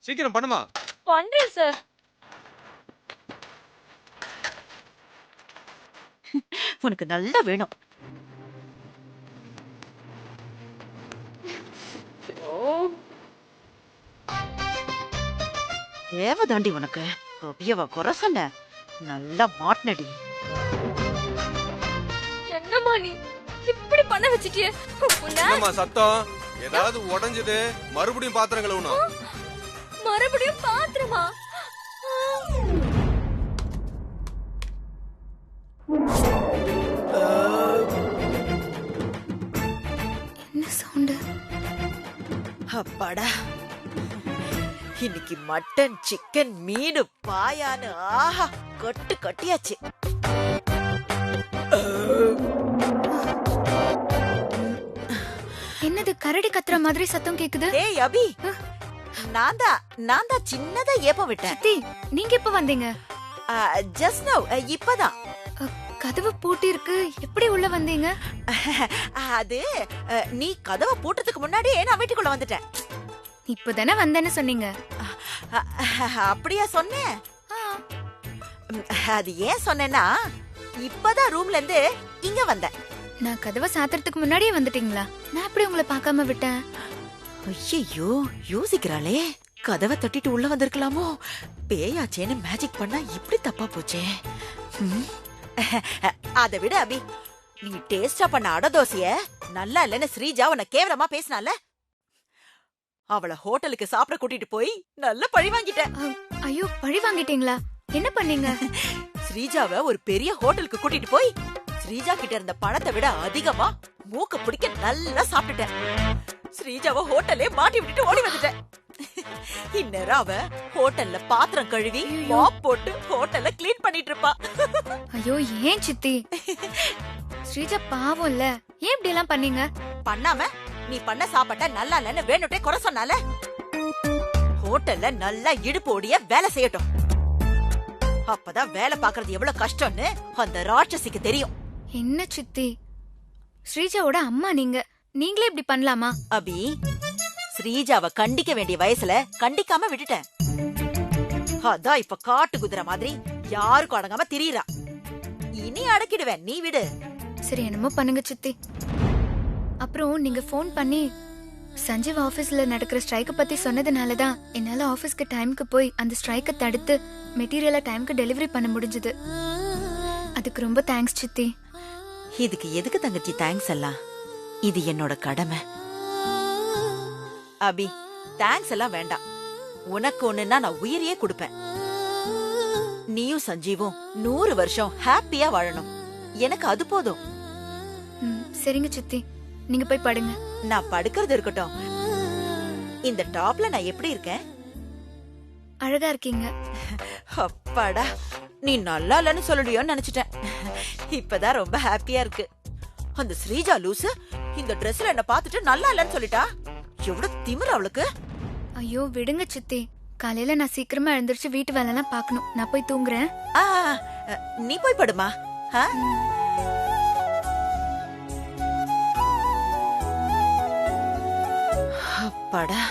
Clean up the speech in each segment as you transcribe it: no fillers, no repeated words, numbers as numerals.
சீக்கிரம் பண்ணுமா. பண்றேன் சார். உனக்கு நல்லா வேணும். தேவதாண்டி உனக்கு. கவியவ குறை சொன்ன. நல்லா மாட்டினடி. என்னம்மா நீ இப்படி பண்ண வச்சிட்டியே? என்னம்மா சத்தம்? ஏதாவது உடைஞ்சது மறுபடியும் பாத்திரம் கழுவணும். மறுபடியும் பாத்திரமா? என்ன சவுண்ட்? அப்பாடா, இன்னைக்கு மட்டன், சிக்கன், மீன், பாயான்னு ஆஹா கட்டு கட்டியாச்சு. என்னது கரடி கத்துற மாதிரி சத்தம் கேக்குது? ஏய் அபி, நான் தான் சின்னதா ஏப்பம் விட்டேன். சித்தி, நீங்க எப்ப வந்தீங்க? ஜஸ்ட் நவ், இப்பதான். கதவு பூட்டி இருக்கு, எப்படி உள்ள வந்தீங்க? அது நீ கதவை பூட்டுறதுக்கு முன்னாடியே நான் வீட்டுக்குள்ள வந்துட்டேன். இப்பதானே வந்தேன்னு சொன்னீங்க. அப்படியா சொன்னேன்? அது ஏன் சொன்னேன்னா, இப்பதான் ரூம்ல இருந்து இங்க வந்தேன். நான் கதவை சாத்துறதுக்கு முன்னாடியே வந்துட்டீங்களா? நான் எப்படி உங்களை பார்க்காம விட்டேன்? ஐயோ, யோசிக்கிறாளே. கதவை தட்டிட்டு உள்ள வந்திருக்கலாமோ? பேயாச்சேன்னு மேஜிக் பண்ணா இப்படி தப்பா போச்சே. அதை விட அபி, நீ டேஸ்டா பண்ண அடை தோசைய நல்லா இல்லன்னு ஸ்ரீஜா உன்னை கேவலமா பேசினால, அவளை ஹோட்டலுக்கு சாப்பிட கூட்டிட்டு போய் நல்ல பழி வாங்கிட்டேன். ஐயோ, பழி வாங்கிட்டீங்களா? என்ன பண்ணீங்க? ஸ்ரீஜாவை ஒரு பெரிய ஹோட்டலுக்கு கூட்டிட்டு போய் ஸ்ரீஜா கிட்ட இருந்த பணத்தை விட அதிகமா மூக்க பிடிக்க நல்லா சாப்பிட்டுட்டேன். ஸ்ரீஜாவை ஹோட்டலே மாட்டி விட்டுட்டு ஓடி வந்துட்டேன். இந்நேரம் அவ ஹோட்டல்ல பாத்திரம் கழுவி மாப் போட்டு ஹோட்டல்ல கிளீன் பண்ணிட்டு இருப்பா. ஐயோ, ஏன் சித்தி? ஸ்ரீஜா பாவம் இல்ல, ஏன் இப்படி எல்லாம் பண்ணீங்க? பண்ணாம நீ பண்ண சாப்பாட்ட நல்லா இல்லன்னு வேணுட்டே குறை சொன்னால. ஹோட்டல்ல நல்லா இடுப்பு ஓடிய வேலை செய்யட்டும். அப்பதான் வேலை பாக்குறது எவ்வளவு கஷ்டம்னு அந்த ராட்சசிக்கு தெரியும். என்ன சித்தி, ஸ்ரீஜாவோட அம்மா நீங்களே இப்படி பண்ணலாமா? அபி, ஸ்ரீஜாவை கண்டிக்க வேண்டிய வயசுல கண்டிக்காம விட்டுட்டேன். அதான் இப்ப காட்டு குதிரை மாதிரி யாருக்கும் அடங்காம திரியறா. இனி அடக்கிடுவேன், நீ விடு. சரி, என்னமோ பண்ணுங்க சித்தி. அப்புறம் நீங்க ஃபோன் பண்ணி சஞ்சீவ் ஆபீஸ்ல நடக்கிற ஸ்ட்ரைக்க பத்தி சொன்னதுனாலதான் என்னால ஆபீஸ்க்கு டைம்க்கு போய் அந்த ஸ்ட்ரைக்க தடுத்து மெட்டீரியலை டைம்க்கு டெலிவரி பண்ண முடிஞ்சது. அதுக்கு ரொம்ப தேங்க்ஸ் சித்தி. இதுக்கு எதுக்கு தங்கச்சி தேங்க்ஸ் எல்லாம்? இது என்னோட கடமை. அபி, தேங்க்ஸ் எல்லாம் வேண்டாம். உனக்கு ஒண்ணுன்னா நான் உயிரையே கொடுப்பேன். நீயும் சஞ்சீவும் 100 வருஷம் ஹாப்பியா வாழணும். எனக்கு அது போதும். சரிங்க சித்தி, நீங்க போய் படுங்க. நான் படுக்கிறது இருக்கட்டும். இந்த டாப்ல நான் எப்படி இருக்கேன்? அழகா இருக்கீங்க. அப்பாடா, நீ நல்லா இல்லன்னு சொல்லுடியோன்னு நினைச்சிட்டேன். இப்பதான் ரொம்ப ஹாப்பியா இருக்கு. அந்த ஸ்ரீஜா லூசு இந்த ட்ரெஸ்ல என்ன பாத்துட்டு நல்லா இல்லன்னு சொல்லிட்டா. எவ்வளவு திமிரு அவளுக்கு. ஐயோ விடுங்க சித்தி, காலையில நான் சீக்கிரமா எழுந்திருச்சு வீட்டு வேலை எல்லாம் பாக்கணும். நான் போய் தூங்குறேன். நீ போய் படுமா. அப்பாடா.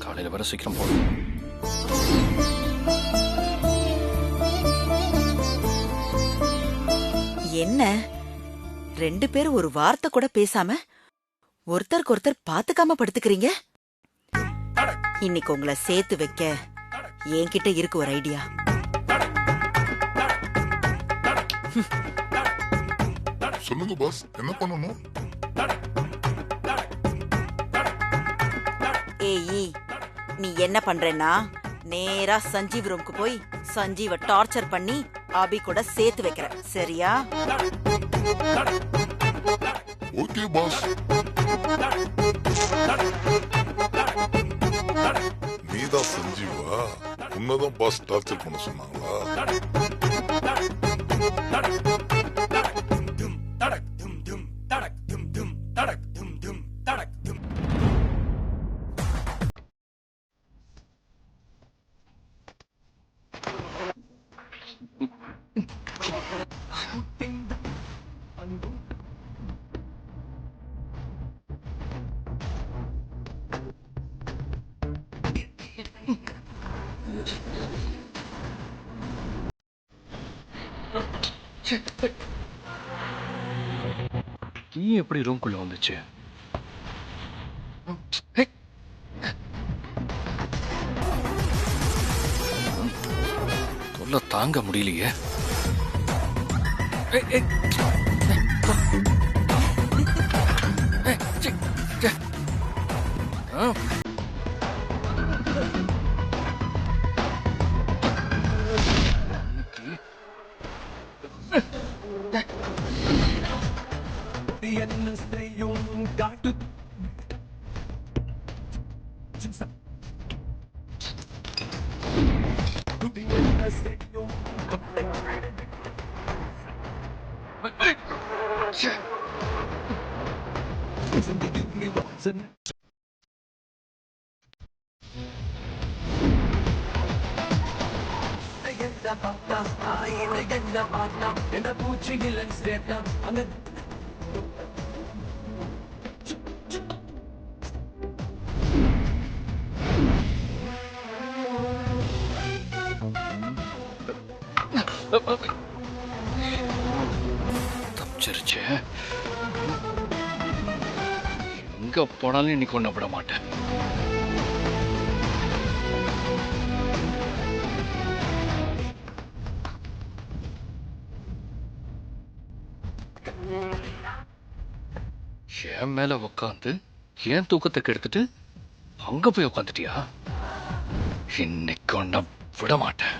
காலையில வர சீக்கிரம் போகணும். என்ன 2 பேரும் ஒரு வார்த்தை கூட பேசாம ஒருத்தருக்கு ஒருத்தர் பாத்துக்காம படுத்துக்கிறீங்க? இன்னைக்கு உங்களை சேர்த்து வைக்க என்கிட்ட இருக்கு ஒரு ஐடியா. சொல்லுங்க பாஸ், என்ன பண்ணணும்? ஏய், நீ என்ன பண்றேன்னா நேரா சஞ்சீவ் ரூமுக்கு போய் சஞ்சீவ டார்ச்சர் பண்ணி அபி கூட சேர்த்து வைக்கிறேன், சரியா? Okay boss. நீதான் சஞ்சீவா? உன்னதான் பாஸ் டார்ச்சர் பண்ண சொன்னாங்களா? நீ எப்படி ரூம்குள்ள வந்துச்சு? தொல்லை தாங்க முடியலையே. தப்பிச்சிருச்சு. எங்க போனாலும் இன்னைக்கு ஒண்ணு விட மாட்டேன். என் மேல உக்காந்து ஏன் தூக்கத்தை கெடுத்துட்டு அங்க போய் உக்காந்துட்டியா? இன்னைக்கு ஒன்ன விட மாட்டேன்.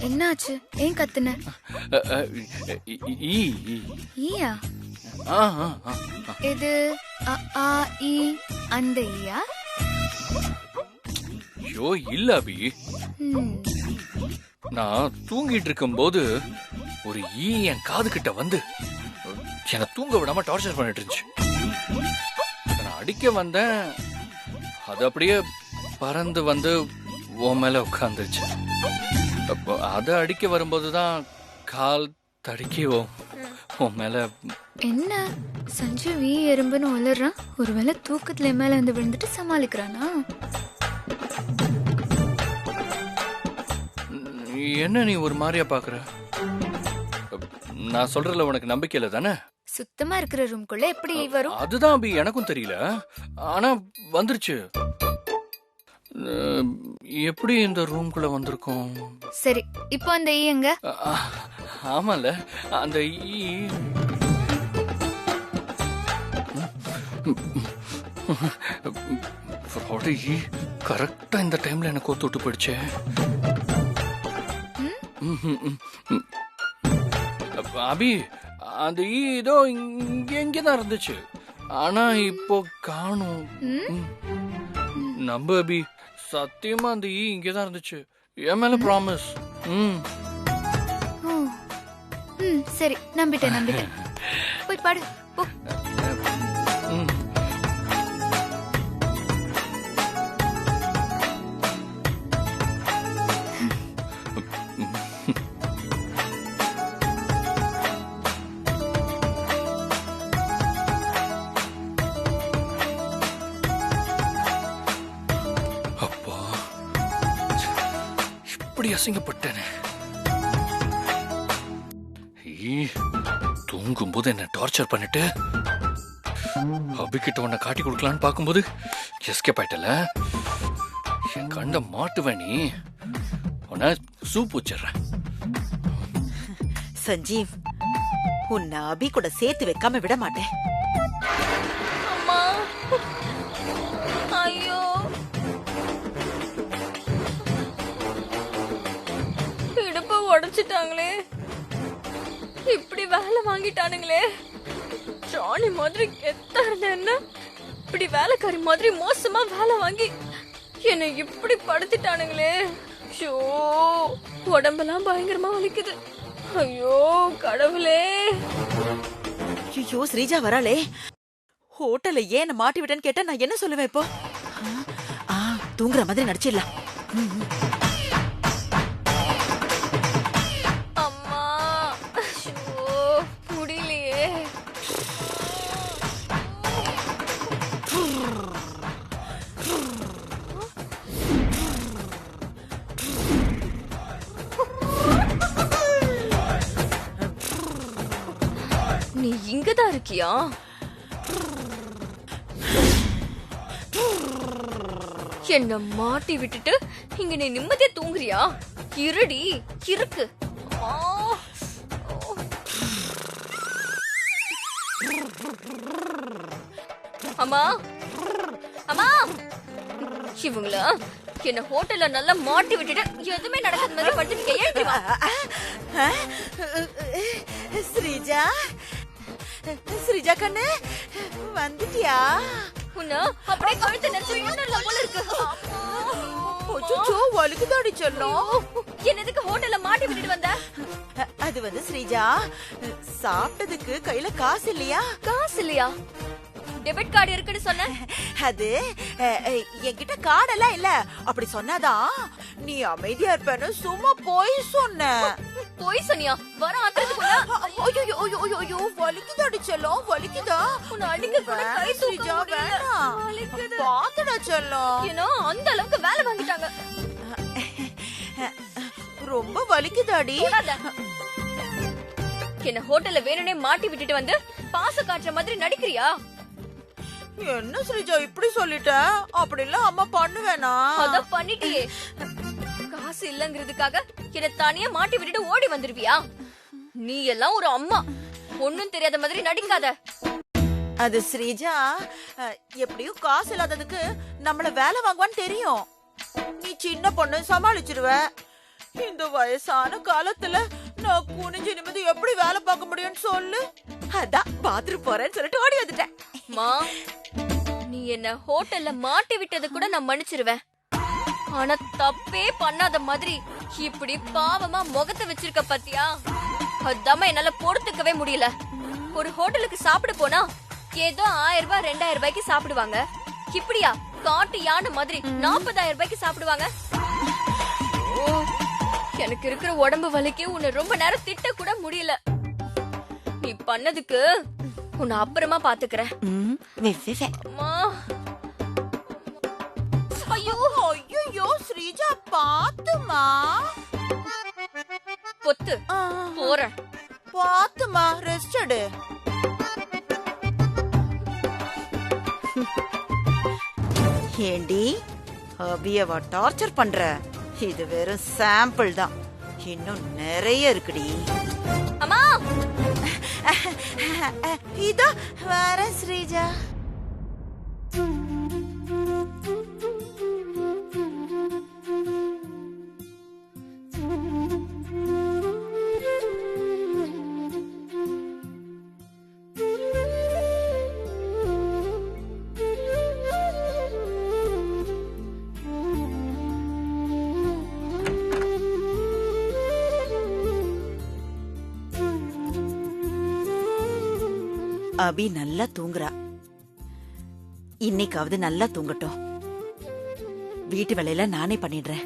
என்னாச்சு? ஏன் கத்துன? ஈயா? இது அ ஆ இ அந்த ஈயா? ஐயோ இல்ல அபி. நான் தூங்கிட்டு இருக்கும்போது ஒரு ஈ என் காது கிட்ட வந்து என்னை தூங்க விடாம டார்ச்சர் பண்ணிட்டு இருந்துச்சு. நான் அடிக்க வந்தேன், அது அப்படியே பறந்து வந்து உன் மேல உட்காந்துருச்சு. அப்போ அதை அடிக்க வரும்போதுதான் கால் தடுக்கி உன் மேல. என்ன சஞ்சீவ் ஈ எறும்புன்னு உளறான்? ஒருவேளை தூக்கத்துல மேல வந்து விழுந்துட்டு சமாளிக்கிறானா? என்ன நீ ஒரு மாதிரியா பாக்குற? நான் சொல்றதுல உனக்கு நம்பிக்கை இல்ல தானே? சுத்தமா இருக்கிற ரூம்குள்ள எப்படி வரும்? அதுதான் அபி எனக்கும் தெரியல, ஆனா வந்துருச்சு. எப்படி இந்த ரூம்குள்ள வந்திருக்கும்? சரி, இப்போ அந்த ஈ எங்க? ஆமால, அந்த ஈ கரெக்டா இந்த டைம்ல எனக்கு கோத்து விட்டு போயிடுச்சே. அபி அந்த ஈ ஏதோ இங்கதான் இருந்துச்சு, ஆனா இப்போ காணும். நம்ப அபி, சத்தியமா அந்த ஈ இங்கதான் இருந்துச்சு. என் மேல ப்ராமிஸ். சரி, நம்பிட்டேன். போய் பாடு போ. அசிங்கப்பட்டேனே. தூங்கும் போது என்ன டார்ச்சர் பண்ணிட்டு அபிகிட்ட உன்னை காட்டி கொடுக்கலான்னு பார்க்கும்போது எஸ்கேப் ஆயிட்டல. என் கண்ட மாட்டுவேன் நீ. உன்னை சூப் வச்சிடுறேன். சஞ்சீவ், உன்னை அபி கூட சேர்த்து வைக்காம விட மாட்டேன். அம்மா, ஐயோ, இடுப்ப உடைச்சிட்டாங்களே, இப்படி வேலை வாங்கிட்டானுங்களே. ஜானி மாதிரி கெத்தா இருந்தேன்னா இப்படி வேலைக்காரி மாதிரி மோசமா வேலை வாங்கி என்னை இப்படி படுத்திட்டானுங்களே. ஐயோ, உடம்பெல்லாம் பயங்கரமா வலிக்குது. ஐயோ கடவுளே. ஐயோ, ஸ்ரீஜா வராளே. ஹோட்டல்ல ஏன் மாட்டி விட்டேன்னு கேட்டா நான் என்ன சொல்லுவேன் இப்போ? தூங்குற மாதிரி நடிச்சிடலாம். அம்மா, ஐயோ, முடியலையே. நீ இங்கதான் இருக்கியா? என்ன மாட்டி விட்டுட்டு இங்க நீ நிம்மதியா தூங்குறியா? இருடி, இருக்கு. அம்மா, அம்மா, இவங்களா என்ன ஹோட்டல்ல நல்லா மாட்டி விட்டுட்டு எதுவுமே நடக்காத மாதிரி படுத்துட்டு எழுதிருவா. ஸ்ரீஜா, ஸ்ரீஜா கண்ணு வந்துட்டியா? உன்ன அப்படியே கழுத்தை நெரிச்சு கொண்டுடலாம் போல இருக்கு. அச்சோ, வலிக்குதாடி செல்லம். என்ன எதுக்கு ஹோட்டல்ல மாட்டி விட்டுட்டு வந்த? அது வந்து ஸ்ரீஜா, சாப்பிட்டதுக்கு கையில காசு இல்லையா? காசு இல்லையா? டெபிட் கார்டு இருக்குன்னு சொன்ன. அது என்கிட்ட கார்டெல்லாம் இல்ல. அப்படி சொன்னாதான் நீ அமைதியா இருப்பேன்னு சும்மா போய் சொன்ன. போய் சொன்னியா? வர ஆத்திரத்துக்குள்ள ஐயோ, வலிக்குதாடி செல்லம், வலிக்குதா? உன்னை அடிக்க கூட கை தூக்க ஸ்ரீஜா, முடியல. வேணாம். வலிக்குது. பாத்துடா செல்லம். ஏன்னா அந்த அளவுக்கு வேலை வாங்கிட்டாங்க. ரொம்ப வலிக்குதாடி. போடாத. என்ன ஹோட்டல்ல வேணும்னே மாட்டி விட்டுட்டு வந்து பாச காட்டுற மாதிரி நடிக்கிறியா? என்ன ஸ்ரீஜா இப்படி சொல்லிட்ட? அப்படி எல்லாம் அம்மா பண்ணுவேனா? அத பண்ணிட்டியே. காசு இல்லங்கிறதுக்காக என்ன தனியா மாட்டி விட்டுட்டு ஓடி வந்துருவியா? நீ எல்லாம் ஒரு அம்மா. ஒண்ணும் தெரியாத மாதிரி நடிக்காத. அது ஸ்ரீஜா, எப்படியும் காசு இல்லாததுக்கு நம்மள வேலை வாங்குவான்னு தெரியும். நீ சின்ன பொண்ணு, சமாளிச்சிருவ. இந்த வயசான காலத்துல நான் குனிஞ்சு நிமிந்து எப்படி வேலை பார்க்க முடியும்னு சொல்லு. அதான் பாத்ரூம் போறேன்னு சொல்லிட்டு ஓடி வந்துட்டேன். மா, நீ என்ன ஹோட்டல்ல மாட்டி விட்டது கூட நான் மன்னிச்சிருவேன். ஆனா தப்பே பண்ணாத மாதிரி இப்படி பாவமா முகத்தை வச்சிருக்க பாத்தியா? அதாம என்னால பொறுத்துக்கவே முடியல. ஒரு ஹோட்டலுக்கு சாப்பிட போனா ஏதோ 1000 ரூபாய் 2000 ரூபாய்க்கு சாப்பிடுவாங்க. இப்படியா காட்டு யானை மாதிரி 40,000 ரூபாய்க்கு சாப்பிடுவாங்க? எனக்கு இருக்கிற உடம்பு வலிக்கு உன்னை ரொம்ப நேரம் திட்ட கூட முடியல. நீ பண்ணதுக்கு உன்னை அப்புறமா பாத்துக்கிறேன். அம்மா, ஐயோ ஐயோ, ஸ்ரீஜா பாத்துமா. பொத்து போறேன். பாத்துமா, ரெஸ்ட் எடு. ஏண்டி அபியவா டார்ச்சர் பண்ற? இது வெறும் சாம்பிள் தான், இன்னும் நிறைய இருக்குடி. அம்மா, இதோ வர ஸ்ரீஜா. அபி நல்லா தூங்குறா. இன்னைக்காவது நல்லா தூங்கட்டும். வீட்டு வேலையில நானே பண்ணிடுறேன்.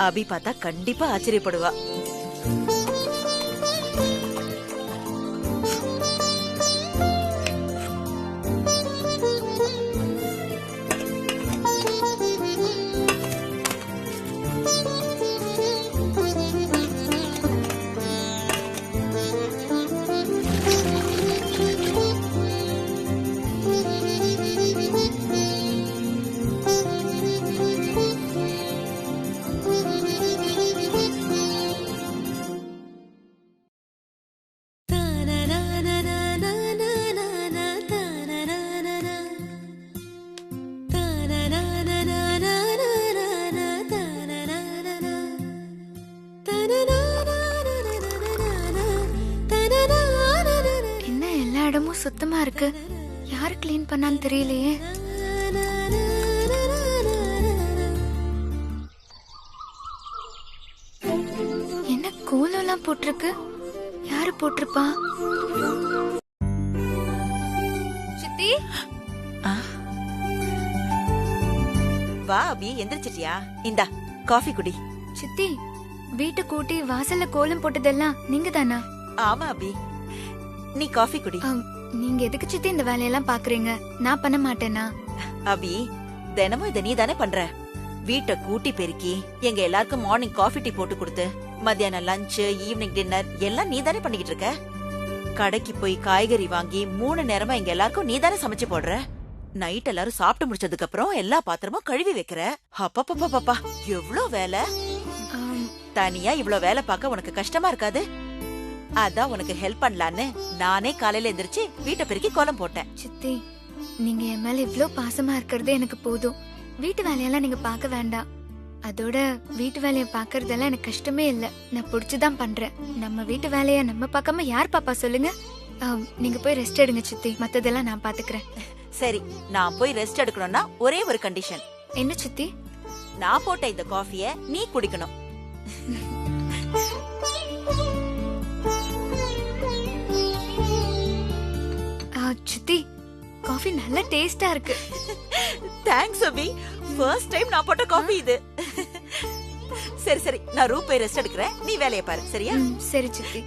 அபி பார்த்தா கண்டிப்பா ஆச்சரியப்படுவா. சுத்தமா இருக்கு. யாரு கிளீன் பண்ணான்னு தெரியலையே. என்ன கோலம்லாம் போட்டிருக்கு? யாரு போட்டிருப்பா? சித்தி வா அபி, எந்திரிச்சிட்டியா? இந்தா காஃபி குடி. சித்தி, வீட்டை கூட்டி வாசல்ல கோலம் போட்டதெல்லாம் நீங்க தானா? ஆமா அபி, நீ காஃபி குடி. நீங்க எதுக்கு சித்தி இந்த வேலையெல்லாம் பாக்குறீங்க? நான் பண்ண மாட்டேனா? அபி, தினமும் இதை நீ தானே பண்ற. வீட்டை கூட்டி பெருக்கி எங்க எல்லாருக்கும் மார்னிங் காஃபி டீ போட்டு கொடுத்து மத்தியானம் லஞ்ச் ஈவினிங் டின்னர் எல்லாம் நீ தானே பண்ணிக்கிட்டு இருக்க. கடைக்கு போய் காய்கறி வாங்கி 3 நேரமா எங்க எல்லாருக்கும் நீ தானே சமைச்சு போடுற. நைட் எல்லாரும் சாப்பிட்டு முடிச்சதுக்கு அப்புறம் எல்லா பாத்திரமும் கழுவி வைக்கிற. அப்பப்பா எவ்ளோ வேலை. தனியா இவ்ளோ வேலை பார்க்க உனக்கு கஷ்டமா இருக்காது? அதான் உனக்கு ஹெல்ப் பண்ணலான்னு நானே காலையில எந்திரிச்சு வீட்டை பெருக்கி கோலம் போட்டேன். சித்தி, நீங்க என் மேல இவ்ளோ பாசமா இருக்கிறதே எனக்கு போதும். வீட்டு வேலையெல்லாம் நீங்க பார்க்க வேண்டாம். அதோட வீட்டு வேலைய பாக்குறதெல்லாம் எனக்கு கஷ்டமே இல்ல. நான் புடிச்சுதான் பண்றேன். நம்ம வீட்டு வேலைய நம்ம பார்க்காம யார் பாப்பா சொல்லுங்க? நீங்க போய் ரெஸ்ட் எடுங்க சித்தி, மத்ததெல்லாம் நான் பாத்துக்கிறேன். சரி, நான் போய் ரெஸ்ட் எடுக்கணும்னா ஒரே ஒரு கண்டிஷன். என்ன சித்தி? நான் போட்ட இந்த காஃபிய நீ குடிக்கணும். சித்தி, காஃபி நல்ல டேஸ்டா இருக்கு. தேங்க்ஸ் அபி, ஃபர்ஸ்ட் டைம் நான் போட்ட காஃபி இது. சரி நான் ரூம் போய் ரெஸ்ட் எடுக்கிறேன், நீ வேலையை பாரு. சரியா? சரி சித்தி.